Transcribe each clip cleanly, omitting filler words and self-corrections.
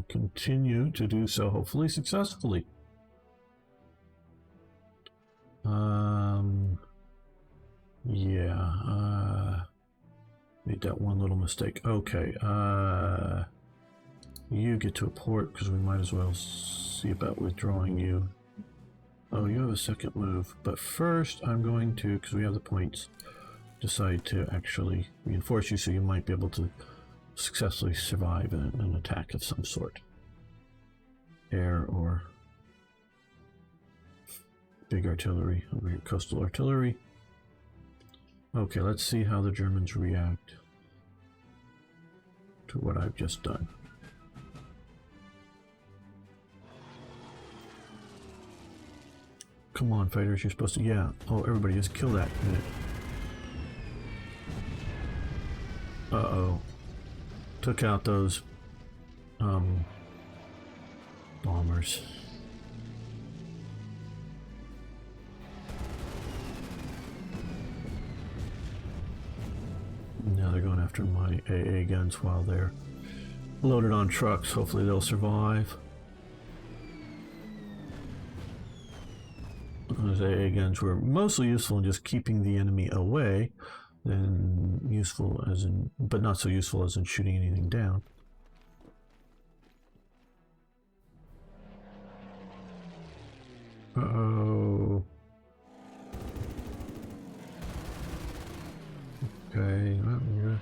continue to do so, hopefully successfully. Yeah, made that one little mistake. Okay, you get to a port because we might as well see about withdrawing you. Oh, you have a second move, but first I'm going to, because we have the points, decide to actually reinforce you so you might be able to successfully survive an attack of some sort. Air or big artillery, over here, coastal artillery. Okay, let's see how the Germans react to what I've just done. Come on, fighters, you're supposed to... Yeah. Oh, everybody, just kill that unit. Uh-oh. Took out those... bombers. Now they're going after my AA guns while they're loaded on trucks. Hopefully they'll survive. Those AA guns were mostly useful in just keeping the enemy away, then useful as in, but not so useful as in shooting anything down. Uh-oh. Okay, well, yeah.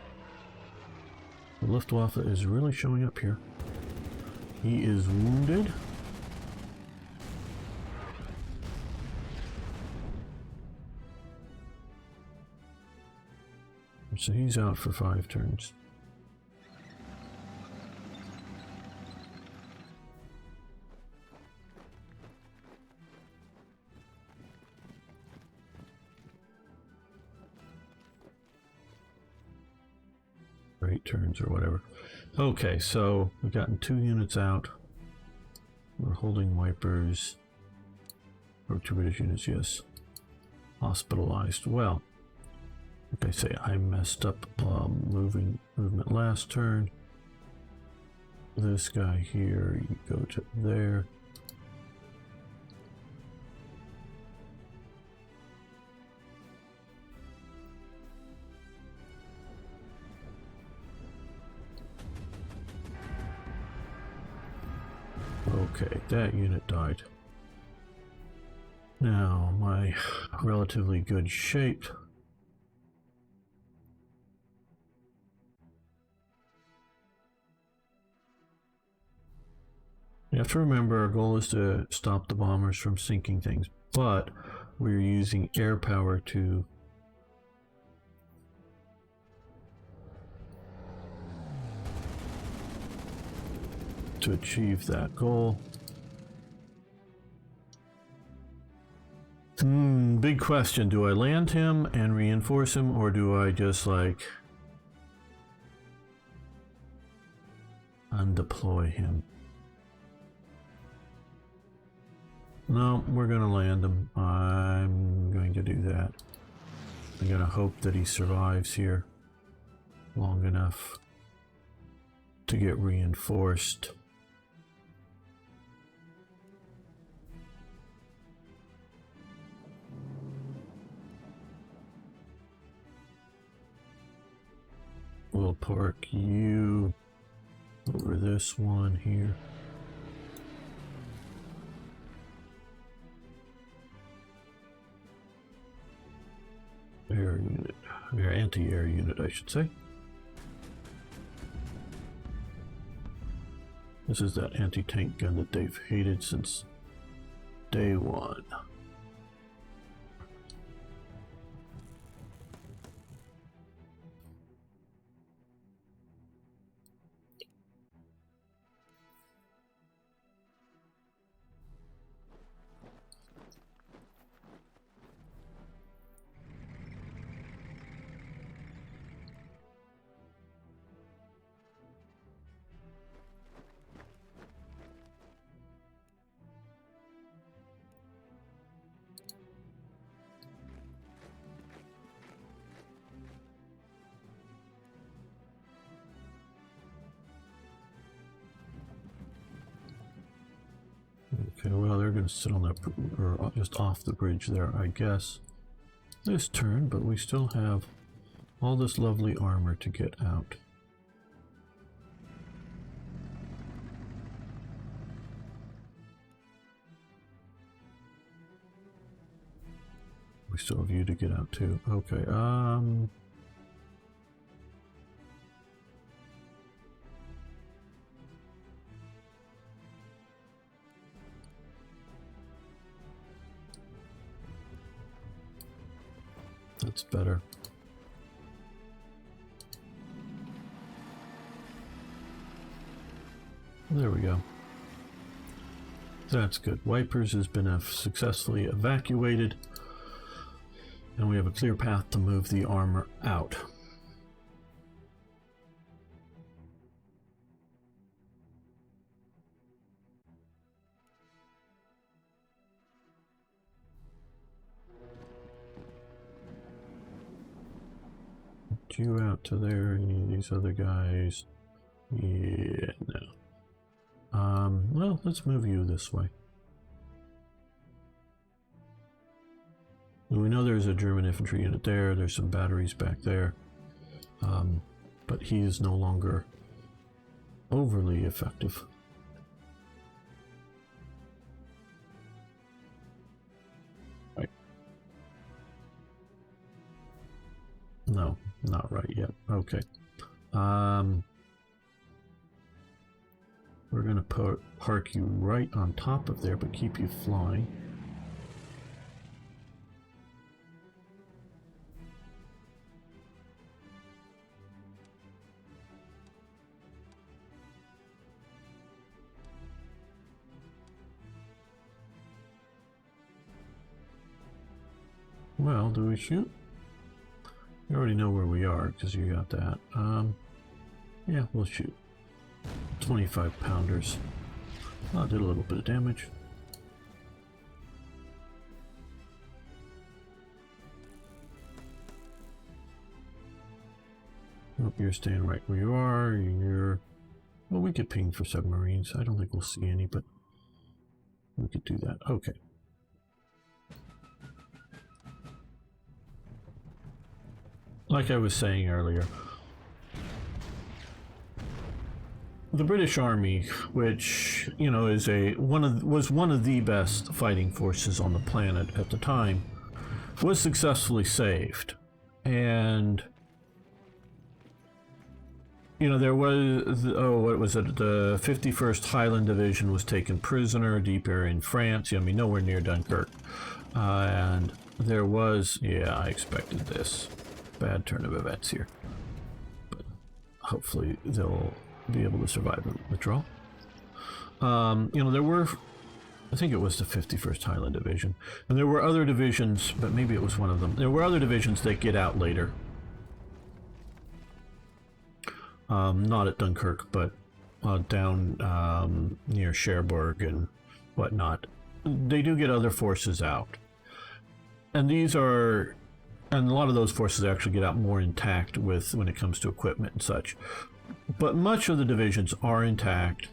The Luftwaffe is really showing up here. He is wounded. So he's out for 5 turns. Or 8 turns or whatever. Okay, so we've gotten 2 units out. We're holding wipers. Or 2 British units, yes. Hospitalized. Well, like I say, I messed up movement last turn. This guy here, you go to there. Okay, that unit died. Now, my relatively good shape. You have to remember our goal is to stop the bombers from sinking things, but we're using air power to achieve that goal. Big question. Do I land him and reinforce him, or do I just like undeploy him? No, we're going to land him. I'm going to do that. I'm going to hope that he survives here long enough to get reinforced. We'll park you over this one here. Air unit, or anti-air unit, I should say. This is that anti-tank gun that they've hated since day one. Okay, well, they're going to sit on that, or just off the bridge there, I guess, this turn, but we still have all this lovely armor to get out. We still have you to get out too. Okay, that's better. There we go. That's good. Wipers has been successfully evacuated, and we have a clear path to move the armor out. You out to there, any of these other guys? Yeah, no. Well, let's move you this way. We know there's a German infantry unit there, there's some batteries back there, but he is no longer overly effective. Right. No, not right yet. Okay. We're going to park you right on top of there, but keep you flying. Well, do we shoot? You already know where we are because you got that. Yeah, we'll shoot. 25 pounders. Oh, did a little bit of damage. Oh, you're staying right where you are. You're... Well, we could ping for submarines. I don't think we'll see any, but we could do that. Okay. Like I was saying earlier, the British Army, which, you know, is was one of the best fighting forces on the planet at the time, was successfully saved. And you know, there was, what was it, the 51st Highland Division was taken prisoner deep area in France, I mean nowhere near Dunkirk, and there was, yeah, I expected this. Bad turn of events here, but hopefully they'll be able to survive the withdrawal. You know, there were, I think it was the 51st Highland Division, and there were other divisions, but maybe it was one of them. There were other divisions that get out later. Not at Dunkirk, but down near Cherbourg and whatnot. They do get other forces out. And these are, and a lot of those forces actually get out more intact with when it comes to equipment and such. But much of the divisions are intact.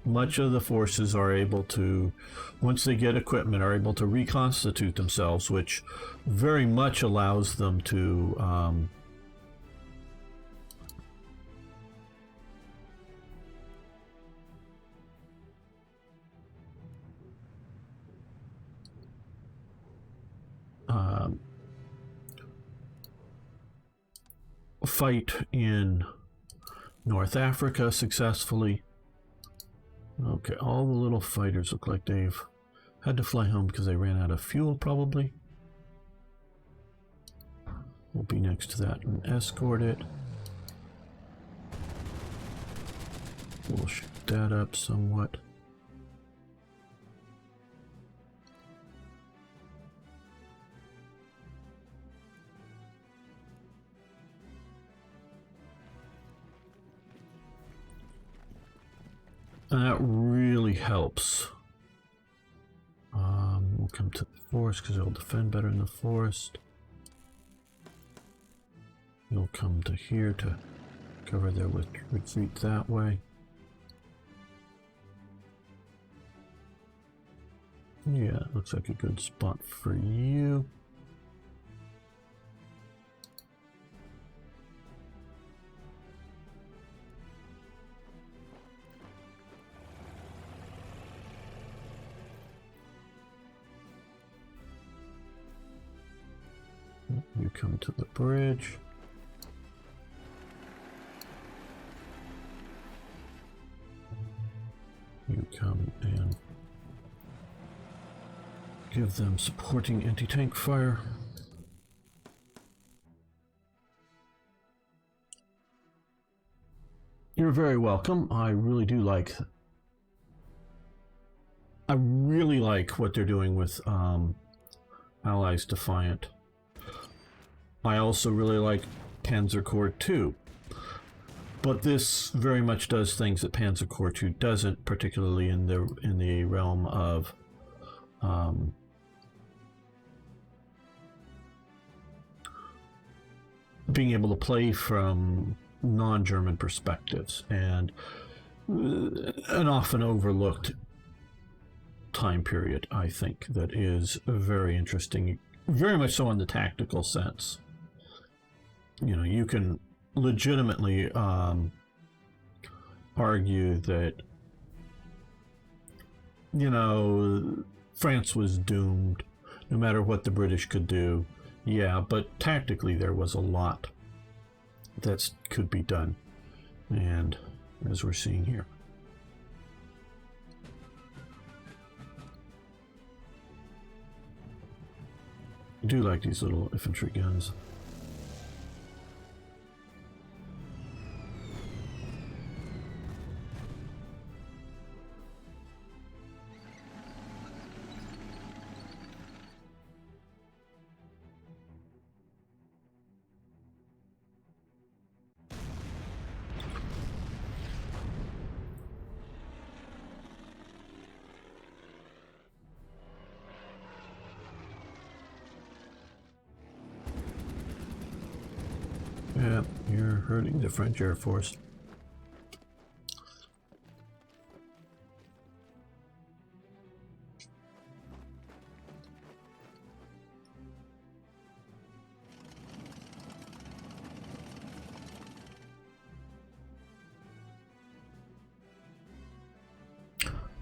Much of the forces are able to, once they get equipment, are able to reconstitute themselves, which very much allows them to fight in North Africa successfully. Okay, all the little fighters look like they've had to fly home because they ran out of fuel, probably. We'll be next to that and escort it. We'll shoot that up somewhat. And that really helps. We'll come to the forest because it'll defend better in the forest. You'll come to here to cover their retreat that way. Yeah, looks like a good spot for you. You come to the bridge. You come and give them supporting anti-tank fire. You're very welcome. I really like what they're doing with Allies Defiant. I also really like Panzer Corps 2. But this very much does things that Panzer Corps 2 doesn't, particularly in the realm of being able to play from non-German perspectives, and an often overlooked time period, I think, that is very interesting, very much so in the tactical sense. You know, you can legitimately argue that, you know, France was doomed no matter what the British could do. Yeah, but tactically there was a lot that could be done, and as we're seeing here. I do like these little infantry guns. Yeah, you're hurting the French Air Force.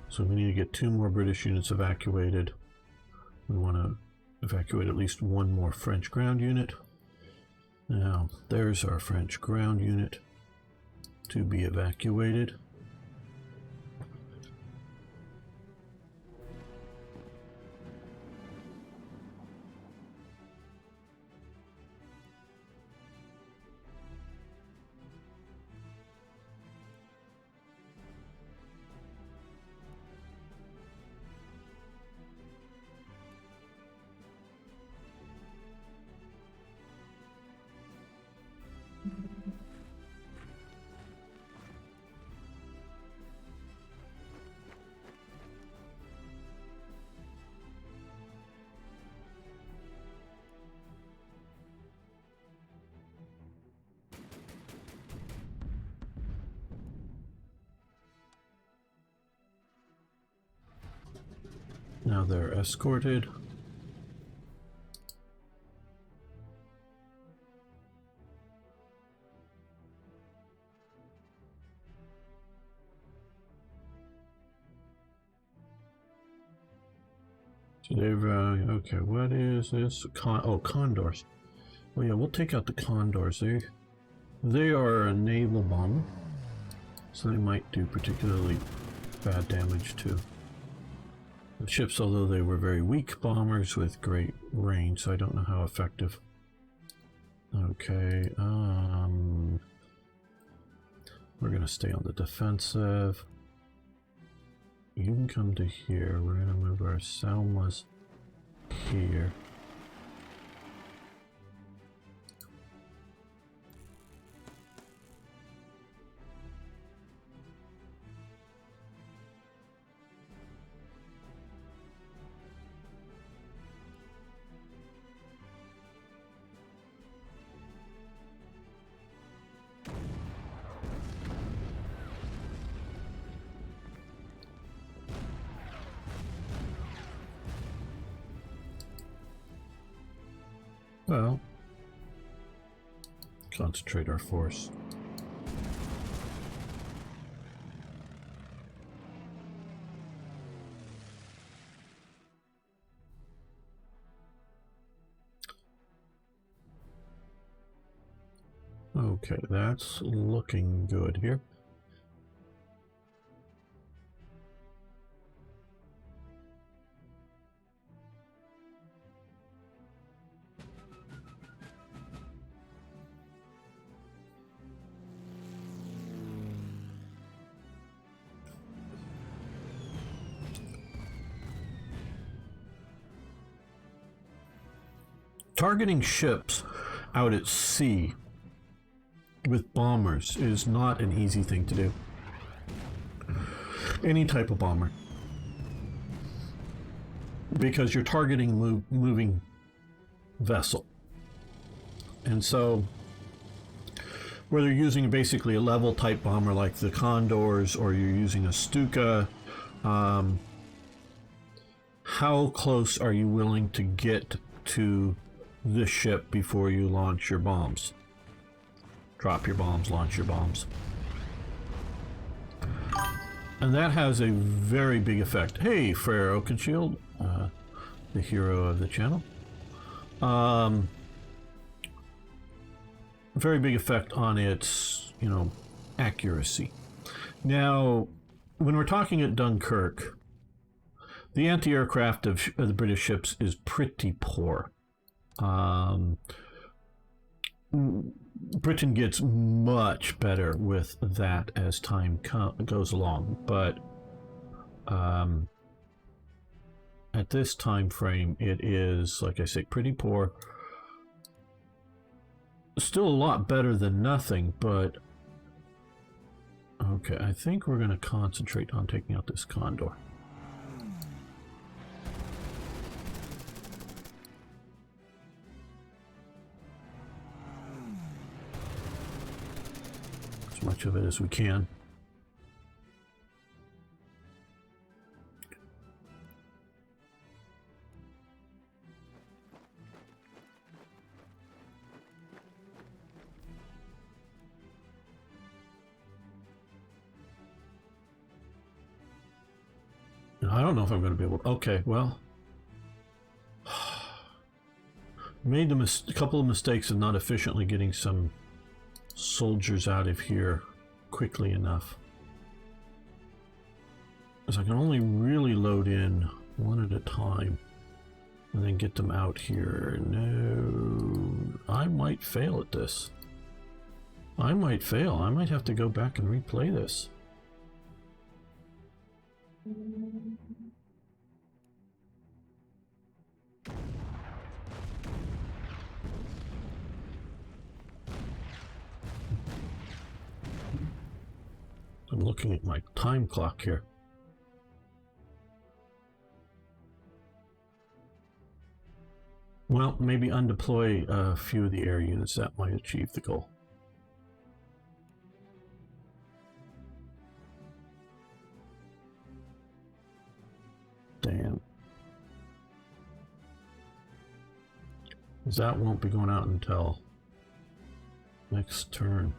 So we need to get 2 more British units evacuated. We want to evacuate at least 1 more French ground unit. Now, there's our French ground unit to be evacuated. Now they're escorted. So they've, okay, what is this? Condors. Well, yeah, we'll take out the Condors. They are a naval bomber, so they might do particularly bad damage to the ships, although they were very weak bombers with great range, so I don't know how effective. Okay, we're gonna stay on the defensive. You can come to here. We're gonna move our Salmas here. Well, concentrate our force. Okay, that's looking good here. Targeting ships out at sea with bombers is not an easy thing to do. Any type of bomber. Because you're targeting moving vessel. And so, whether you're using basically a level type bomber like the Condors, or you're using a Stuka, how close are you willing to get to the ship before you launch your bombs? Drop your bombs, launch your bombs. And that has a very big effect. Hey, Frere Oakenshield, the hero of the channel. Very big effect on its, accuracy. Now, when we're talking at Dunkirk, the anti-aircraft of the British ships is pretty poor. Britain gets much better with that as time goes along, but at this time frame it is, like I say, pretty poor. Still a lot better than nothing, but okay, I think we're going to concentrate on taking out this Condor. As much of it as we can. I don't know if I'm going to be able to. Okay, well, made a couple of mistakes of not efficiently getting some soldiers out of here quickly enough, because I can only really load in one at a time and then get them out here. No, I might fail at this. I might fail. I might have to go back and replay this. I'm looking at my time clock here. Well, maybe undeploy a few of the air units. That might achieve the goal. Damn. That won't be going out until next turn.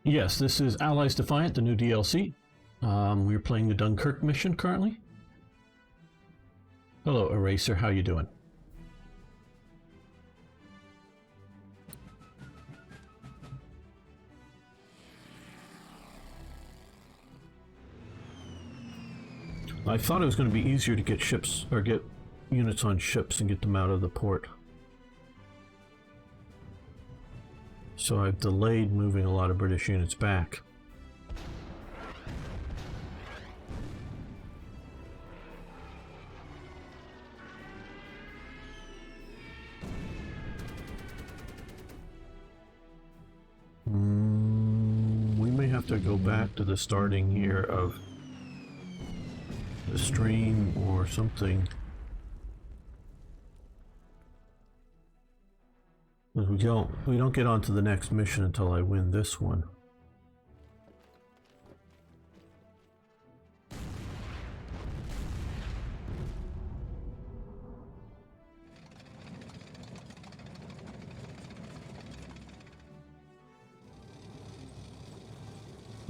Yes, this is Allies Defiant, the new DLC. We're playing the Dunkirk mission currently. Hello, Eraser. How you doing? I thought it was going to be easier to get ships, or get units on ships and get them out of the port. So I've delayed moving a lot of British units back. We may have to go back to the starting here of the stream or something. We don't get on to the next mission until I win this one.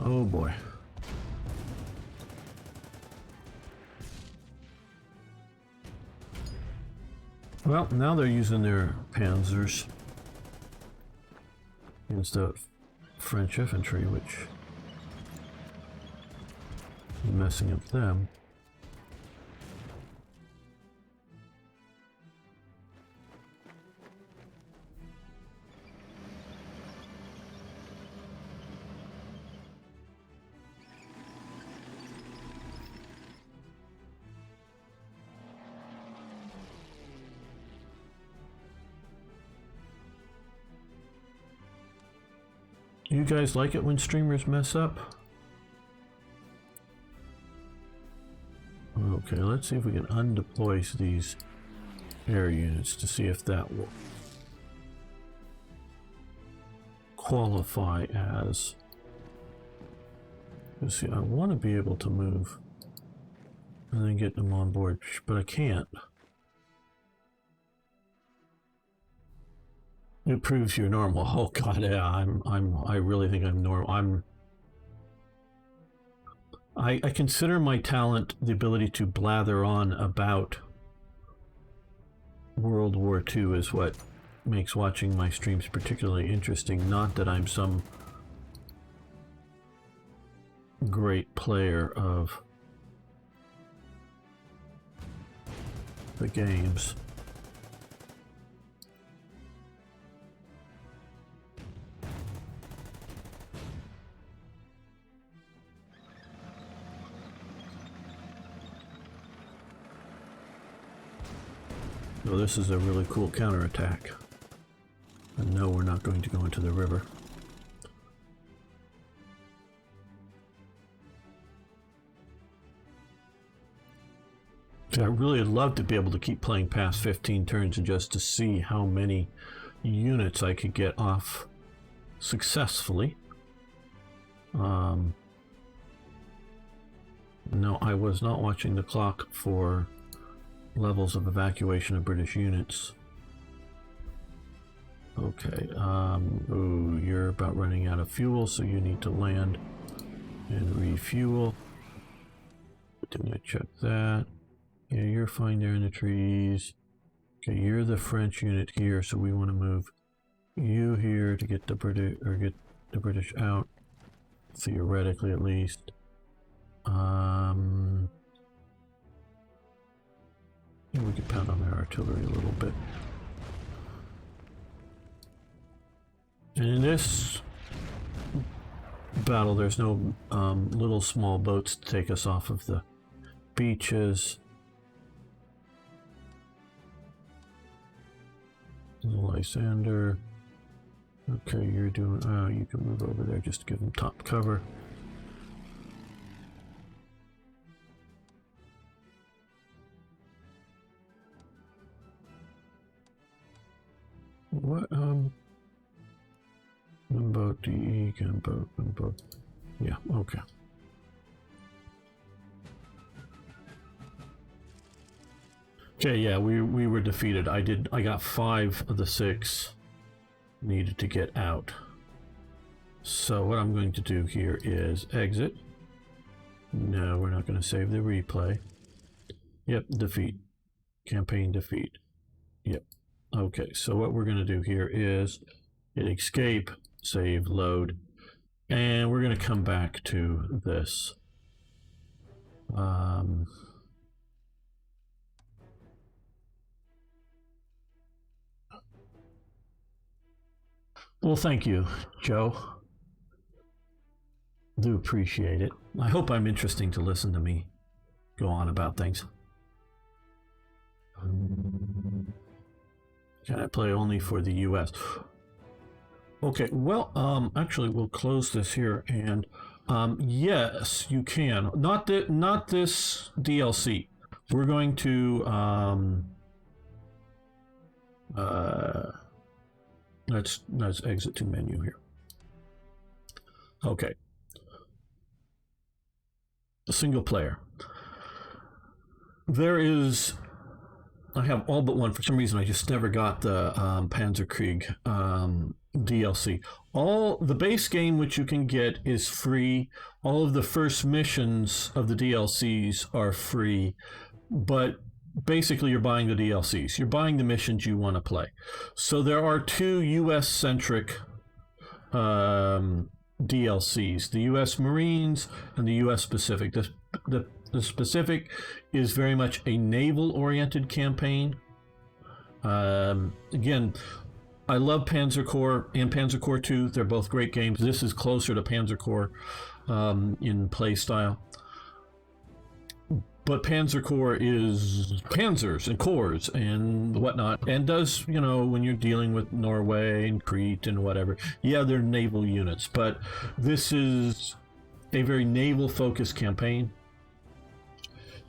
Oh boy. Well, now they're using their panzers against the French infantry, which is messing up them. You guys like it when streamers mess up? Okay, let's see if we can undeploy these air units to see if that will qualify as... Let's see, I want to be able to move and then get them on board, but I can't. It proves you're normal. Oh god, yeah, I really think I'm normal. I consider my talent the ability to blather on about World War II is what makes watching my streams particularly interesting. Not that I'm some great player of the games. So this is a really cool counterattack. And no, we're not going to go into the river. I really would love to be able to keep playing past 15 turns and just to see how many units I could get off successfully. No, I was not watching the clock for levels of evacuation of British units. Okay, ooh, you're about running out of fuel, so you need to land and refuel. Didn't I check that? Yeah, you're fine there in the trees. Okay, you're the French unit here, so we want to move you here to get the British out, theoretically at least. Yeah, we could pound on their artillery a little bit. And in this battle, there's no little small boats to take us off of the beaches. Lysander. Okay, you're doing... you can move over there just to give them top cover. What, gunboat, DE, gunboat. Yeah, okay. Okay, yeah, we were defeated. I got 5 of the 6 needed to get out. So what I'm going to do here is exit. No, we're not going to save the replay. Yep, defeat. Campaign defeat. Yep. Okay, so what we're going to do here is hit escape, save, load, and we're going to come back to this. Well, thank you, Joe. Do appreciate it. I hope I'm interesting to listen to me go on about things. Can I play only for the US? Okay, well, actually, we'll close this here, and yes, you can. Not this DLC. We're going to let's exit to menu here. Okay. Single player. There is I have all but one. For some reason, I just never got the Panzerkrieg DLC. All the base game, which you can get, is free. All of the first missions of the DLCs are free, but basically you're buying the DLCs. You're buying the missions you want to play. So there are two U.S. centric DLCs: the U.S. Marines and the U.S. Pacific. The Pacific is very much a naval-oriented campaign. Again, I love Panzer Corps and Panzer Corps 2. They're both great games. This is closer to Panzer Corps in play style. But Panzer Corps is panzers and corps and whatnot, and does, you know, when you're dealing with Norway and Crete and whatever, yeah, they're naval units, but this is a very naval-focused campaign.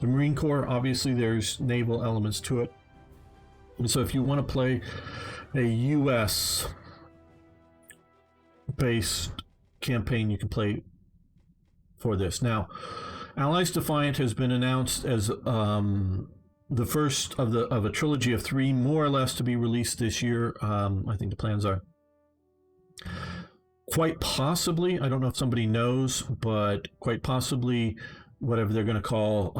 The Marine Corps, obviously, there's naval elements to it. And so if you want to play a U.S.-based campaign, you can play for this. Now, Allies Defiant has been announced as the first of a trilogy of 3, more or less, to be released this year. I think the plans are quite possibly, I don't know if somebody knows, but quite possibly whatever they're going to call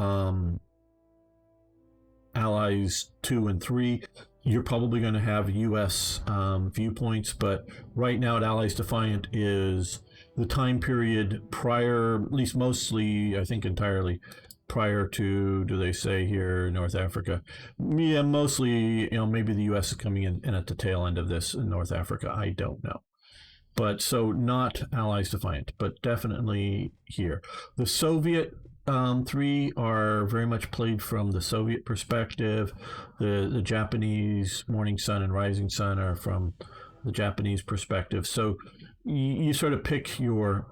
Allies 2 and 3. You're probably going to have U.S. viewpoints, but right now at Allies Defiant is the time period prior, at least mostly, I think entirely, prior to, do they say here, North Africa? Yeah, mostly, you know, maybe the U.S. is coming in at the tail end of this in North Africa. I don't know. But so not Allies Defiant, but definitely here. The Soviet 3 are very much played from the Soviet perspective. The Japanese Morning Sun and Rising Sun are from the Japanese perspective. So you sort of pick your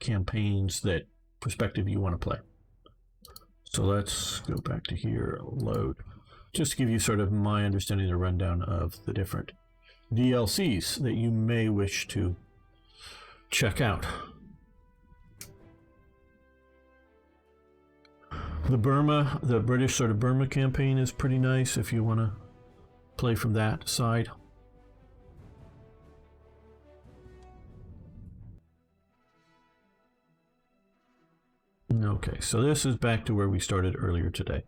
campaigns, that perspective you want to play. So let's go back to here, load, just to give you sort of my understanding, the rundown of the different DLCs that you may wish to check out. The British sort of Burma campaign is pretty nice if you want to play from that side. Okay, so this is back to where we started earlier today.